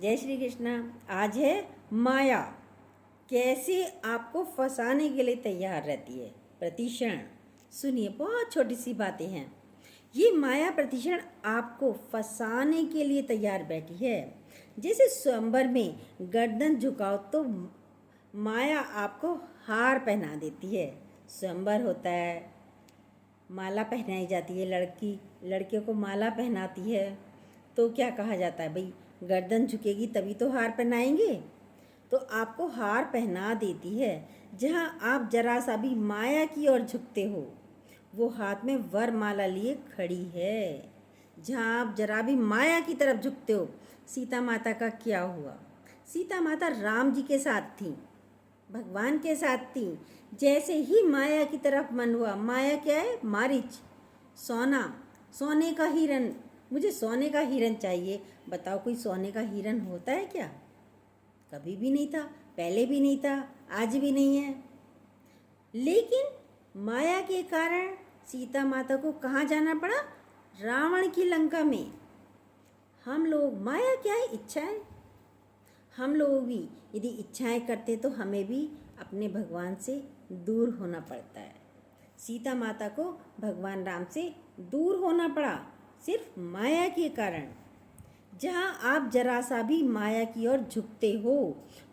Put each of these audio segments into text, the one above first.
जय श्री कृष्णा। आज है माया कैसे आपको फंसाने के लिए तैयार रहती है। प्रतिक्षण सुनिए, बहुत छोटी सी बातें हैं। ये माया प्रतिक्षण आपको फंसाने के लिए तैयार बैठी है। जैसे स्वयंवर में गर्दन झुकाओ तो माया आपको हार पहना देती है। स्वयंवर होता है, माला पहनाई जाती है, लड़कियों को माला पहनाती है। तो क्या कहा जाता है, भाई गर्दन झुकेगी तभी तो हार पहनाएंगे। तो आपको हार पहना देती है। जहाँ आप जरा सा भी माया की ओर झुकते हो, वो हाथ में वरमाला लिए खड़ी है। जहाँ आप जरा भी माया की तरफ झुकते हो, सीता माता का क्या हुआ? सीता माता राम जी के साथ थी, भगवान के साथ थी। जैसे ही माया की तरफ मन हुआ, माया क्या है? मारीच, सोना, सोने का हिरन, मुझे सोने का हिरन चाहिए। बताओ, कोई सोने का हिरन होता है क्या? कभी भी नहीं था, पहले भी नहीं था, आज भी नहीं है। लेकिन माया के कारण सीता माता को कहाँ जाना पड़ा? रावण की लंका में। हम लोग, माया क्या है? इच्छाएं। हम लोग भी यदि इच्छाएं करते तो हमें भी अपने भगवान से दूर होना पड़ता है। सीता माता को भगवान राम से दूर होना पड़ा सिर्फ माया के कारण। जहाँ आप जरा सा भी माया की ओर झुकते हो,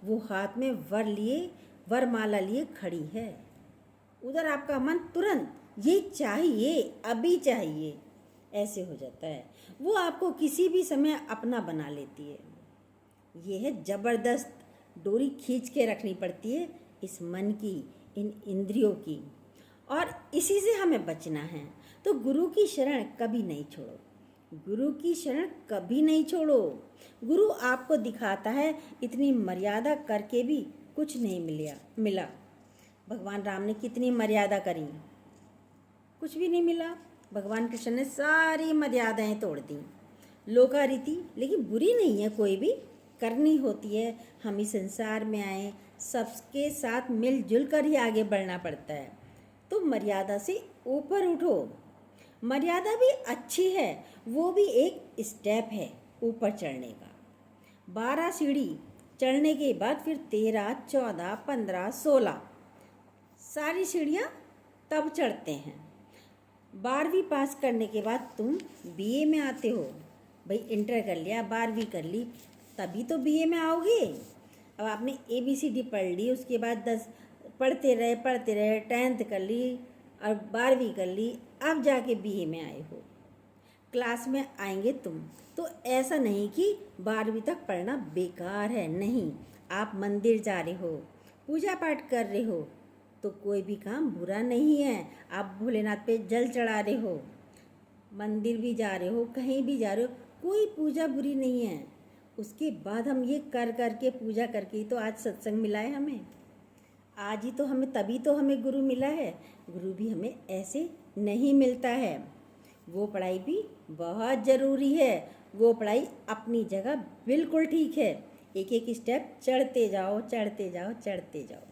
वो हाथ में वरमाला लिए खड़ी है। उधर आपका मन तुरंत ये चाहिए, अभी चाहिए, ऐसे हो जाता है। वो आपको किसी भी समय अपना बना लेती है। ये है जबरदस्त डोरी खींच के रखनी पड़ती है इस मन की, इन इंद्रियों की, और इसी से हमें बचना है। तो गुरु की शरण कभी नहीं छोड़ो, गुरु की शरण कभी नहीं छोड़ो। गुरु आपको दिखाता है इतनी मर्यादा करके भी कुछ नहीं मिला। भगवान राम ने कितनी मर्यादा करी, कुछ भी नहीं मिला। भगवान कृष्ण ने सारी मर्यादाएं तोड़ दी। लोका रीति लेकिन बुरी नहीं है, कोई भी करनी होती है। हम इस संसार में आए, सबके साथ मिलजुल कर ही आगे बढ़ना पड़ता है। तो मर्यादा से ऊपर उठो। मर्यादा भी अच्छी है, वो भी एक स्टेप है ऊपर चढ़ने का। 12 सीढ़ी चढ़ने के बाद फिर 13, 14, 15, 16 सारी सीढ़ियाँ तब चढ़ते हैं। 12वीं पास करने के बाद तुम बीए में आते हो। भाई इंटर कर लिया, 12वीं कर ली, तभी तो बीए में आओगे। अब आपने ABCD पढ़ ली, उसके बाद 10 पढ़ते रहे, 10th कर ली और 12वीं कर ली, अब जाके बीए में आए हो। क्लास में आएंगे तुम, तो ऐसा नहीं कि 12वीं तक पढ़ना बेकार है, नहीं। आप मंदिर जा रहे हो, पूजा पाठ कर रहे हो, तो कोई भी काम बुरा नहीं है। आप भोलेनाथ पे जल चढ़ा रहे हो, मंदिर भी जा रहे हो, कहीं भी जा रहे हो, कोई पूजा बुरी नहीं है। उसके बाद हम ये करके पूजा करके तो आज सत्संग मिला है हमें। आज ही तो हमें, तभी तो हमें गुरु मिला है। गुरु भी हमें ऐसे नहीं मिलता है। वो पढ़ाई भी बहुत ज़रूरी है, वो पढ़ाई अपनी जगह बिल्कुल ठीक है। एक एक स्टेप चढ़ते जाओ, चढ़ते जाओ, चढ़ते जाओ।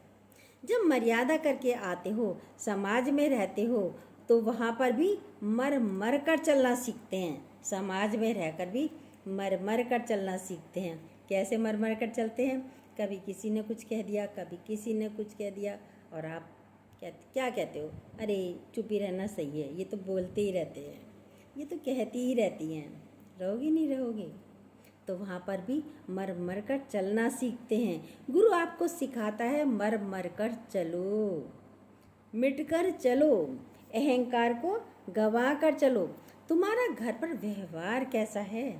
जब मर्यादा करके आते हो, समाज में रहते हो, तो वहाँ पर भी मर कर चलना सीखते हैं। समाज में रहकर भी मर कर चलना सीखते हैं। कैसे मर कर चलते हैं? कभी किसी ने कुछ कह दिया, कभी किसी ने कुछ कह दिया, और आप क्या कहते हो? अरे चुप ही रहना सही है, ये तो बोलते ही रहते हैं, ये तो कहती ही रहती हैं, रहोगी नहीं रहोगी। तो वहाँ पर भी मर कर चलना सीखते हैं। गुरु आपको सिखाता है मर कर चलो, मिट कर चलो, अहंकार को गवा कर चलो। तुम्हारा घर पर व्यवहार कैसा है?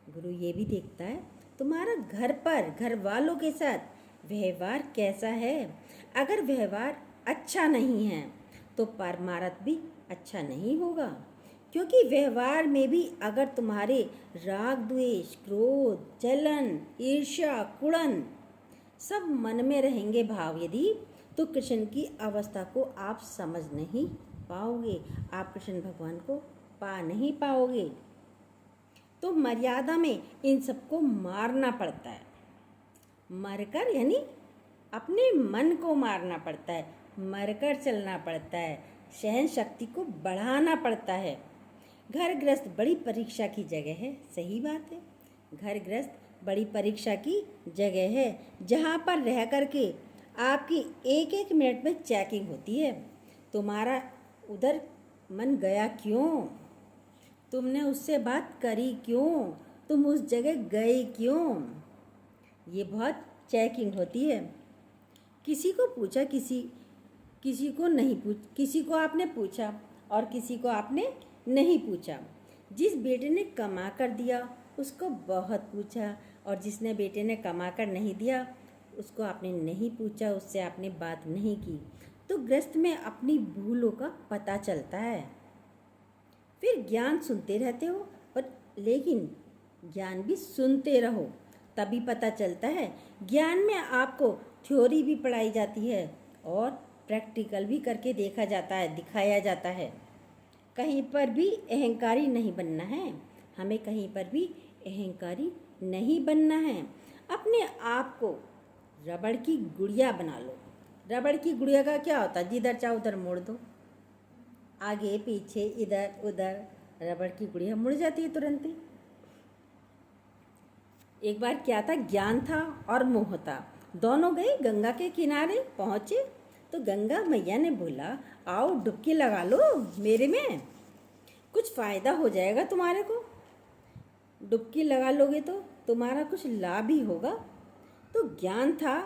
गुरु ये भी देखता है तुम्हारा घर पर, घर वालों के साथ व्यवहार कैसा है। अगर व्यवहार अच्छा नहीं है तो परमार्थ भी अच्छा नहीं होगा। क्योंकि व्यवहार में भी अगर तुम्हारे राग, द्वेष, क्रोध, जलन, ईर्ष्या, कुड़न सब मन में रहेंगे भाव यदि, तो कृष्ण की अवस्था को आप समझ नहीं पाओगे, आप कृष्ण भगवान को पा नहीं पाओगे। तो मर्यादा में इन सबको मारना पड़ता है। मरकर यानी अपने मन को मारना पड़ता है, मरकर चलना पड़ता है, सहन शक्ति को बढ़ाना पड़ता है। घर गृहस्थ बड़ी परीक्षा की जगह है, सही बात है। घर गृहस्थ बड़ी परीक्षा की जगह है जहाँ पर रह कर के आपकी एक एक मिनट में चेकिंग होती है। तुम्हारा उधर मन गया क्यों, तुमने उससे बात करी क्यों, तुम उस जगह गए क्यों, ये बहुत चेकिंग होती है। किसी को पूछा, किसी को नहीं किसी को आपने पूछा और किसी को आपने नहीं पूछा। जिस बेटे ने कमा कर दिया उसको बहुत पूछा, और जिसने बेटे ने कमा कर नहीं दिया उसको आपने नहीं पूछा, उससे आपने बात नहीं की। तो गृहस्थ में अपनी भूलों का पता चलता है। फिर ज्ञान सुनते रहते हो, पर लेकिन ज्ञान भी सुनते रहो, तभी पता चलता है। ज्ञान में आपको थ्योरी भी पढ़ाई जाती है और प्रैक्टिकल भी करके देखा जाता है, दिखाया जाता है। कहीं पर भी अहंकारी नहीं बनना है, हमें कहीं पर भी अहंकारी नहीं बनना है। अपने आप को रबड़ की गुड़िया बना लो। रबड़ की गुड़िया का क्या होता है, जिधर चाहो उधर मोड़ दो, आगे पीछे इधर उधर रबड़ की गुड़िया मुड़ जाती है तुरंत ही। एक बार क्या था, ज्ञान था और मोह था, दोनों गए गंगा के किनारे पहुँचे। तो गंगा मैया ने बोला, आओ डुबकी लगा लो मेरे में, कुछ फ़ायदा हो जाएगा तुम्हारे को, डुबकी लगा लोगे तो तुम्हारा कुछ लाभ ही होगा। तो ज्ञान था,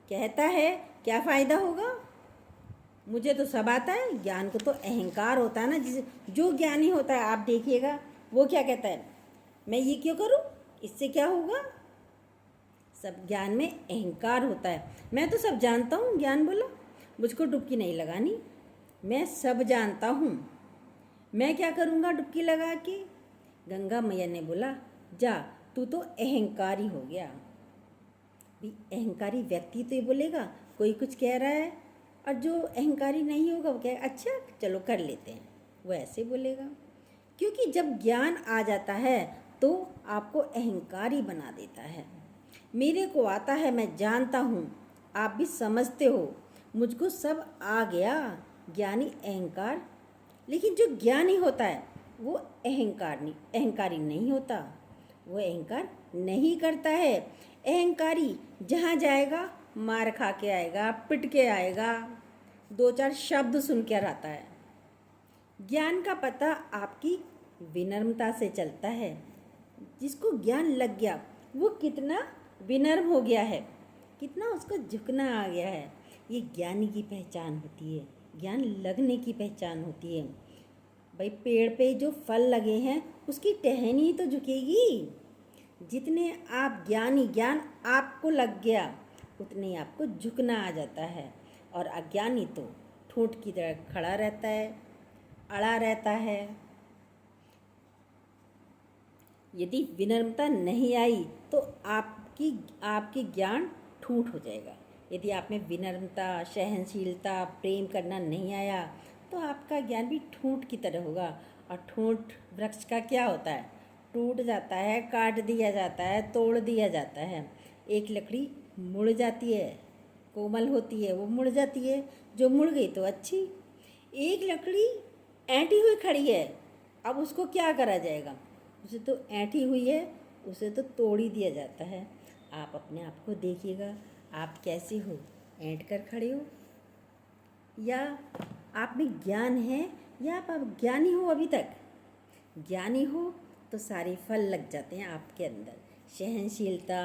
कहता है क्या फ़ायदा होगा, मुझे तो सब आता है। ज्ञान को तो अहंकार होता है ना, जो ज्ञानी होता है आप देखिएगा वो क्या कहता है, मैं ये क्यों करूं, इससे क्या होगा। सब ज्ञान में अहंकार होता है। मैं तो सब जानता हूँ, ज्ञान बोला, मुझको डुबकी नहीं लगानी, मैं सब जानता हूँ, मैं क्या करूँगा डुबकी लगा के। गंगा मैया ने बोला, जा तू तो अहंकारी हो गया। भी अहंकारी व्यक्ति तो ये बोलेगा कोई कुछ कह रहा है, और जो अहंकारी नहीं होगा वो कहेगा अच्छा चलो कर लेते हैं, वो ऐसे बोलेगा। क्योंकि जब ज्ञान आ जाता है तो आपको अहंकारी बना देता है। मेरे को आता है, मैं जानता हूँ, आप भी समझते हो, मुझको सब आ गया, ज्ञानी अहंकार। लेकिन जो ज्ञानी होता है वो अहंकारी नहीं होता, वो अहंकार नहीं करता है। अहंकारी जहाँ जाएगा मार खा के आएगा, पिट के आएगा, दो चार शब्द सुन कर आता है। ज्ञान का पता आपकी विनम्रता से चलता है। जिसको ज्ञान लग गया वो कितना विनम्र हो गया है, कितना उसको झुकना आ गया है, ये ज्ञानी की पहचान होती है, ज्ञान लगने की पहचान होती है। भाई पेड़ पे जो फल लगे हैं उसकी टहनी तो झुकेगी। जितने आप ज्ञान आपको लग गया उतने आपको झुकना आ जाता है, और अज्ञानी तो ठूंठ की तरह खड़ा रहता है, अड़ा रहता है। यदि विनम्रता नहीं आई तो आपकी ज्ञान ठूंठ हो जाएगा। यदि आप में विनम्रता, सहनशीलता, प्रेम करना नहीं आया तो आपका ज्ञान भी ठूंठ की तरह होगा। और ठूंठ वृक्ष का क्या होता है, टूट जाता है, काट दिया जाता है, तोड़ दिया जाता है। एक लकड़ी मुड़ जाती है, कोमल होती है, वो मुड़ जाती है, जो मुड़ गई तो अच्छी। एक लकड़ी ऐंठी हुई खड़ी है, अब उसको क्या करा जाएगा, उसे तो ऐंठी हुई है, उसे तो तोड़ ही दिया जाता है। आप अपने आप को देखिएगा, आप कैसे हो, ऐंठ कर खड़े हो, या आप में ज्ञान है, या आप ज्ञानी हो। अभी तक ज्ञानी हो तो सारे फल लग जाते हैं आपके अंदर, सहनशीलता,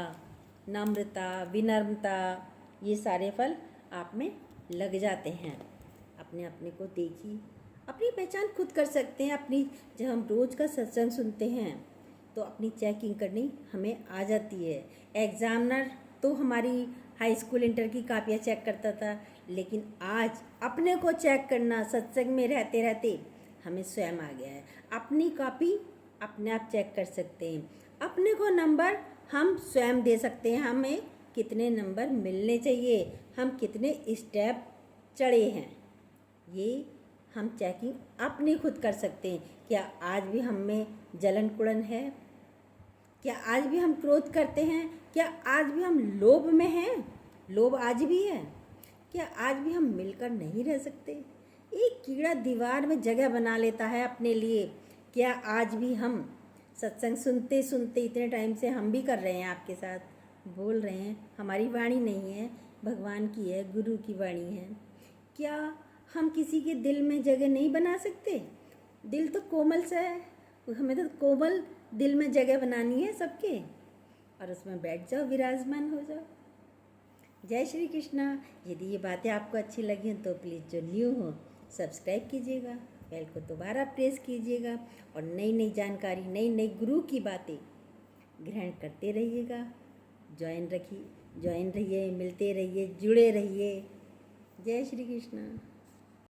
नम्रता, विनम्रता, ये सारे फल आप में लग जाते हैं। अपने को देखिए, अपनी पहचान खुद कर सकते हैं। अपनी जब हम रोज़ का सत्संग सुनते हैं तो अपनी चेकिंग करनी हमें आ जाती है। एग्ज़ामिनर तो हमारी हाई स्कूल इंटर की कापियाँ चेक करता था, लेकिन आज अपने को चेक करना सत्संग में रहते रहते हमें स्वयं आ गया है। अपनी कॉपी अपने आप चेक कर सकते हैं, अपने को नंबर हम स्वयं दे सकते हैं, हमें कितने नंबर मिलने चाहिए, हम कितने स्टेप चढ़े हैं, ये हम चेकिंग अपनी खुद कर सकते हैं। क्या आज भी हम में जलन कुड़न है, क्या आज भी हम क्रोध करते हैं, क्या आज भी हम लोभ में हैं, लोभ आज भी है, क्या आज भी हम मिलकर नहीं रह सकते। एक कीड़ा दीवार में जगह बना लेता है अपने लिए, क्या आज भी हम सत्संग सुनते सुनते इतने टाइम से हम भी कर रहे हैं, आपके साथ बोल रहे हैं। हमारी वाणी नहीं है, भगवान की है, गुरु की वाणी है। क्या हम किसी के दिल में जगह नहीं बना सकते? दिल तो कोमल सा है, हमें तो कोमल दिल में जगह बनानी है सबके, और उसमें बैठ जाओ, विराजमान हो जाओ। जय श्री कृष्णा। यदि ये बातें आपको अच्छी लगी हैं तो प्लीज़ जो न्यू हो सब्सक्राइब कीजिएगा, बेल को दोबारा प्रेस कीजिएगा, और नई नई जानकारी, नई नई गुरु की बातें ग्रहण करते रहिएगा। ज्वाइन रहिए, मिलते रहिए, जुड़े रहिए। जय श्री कृष्णा।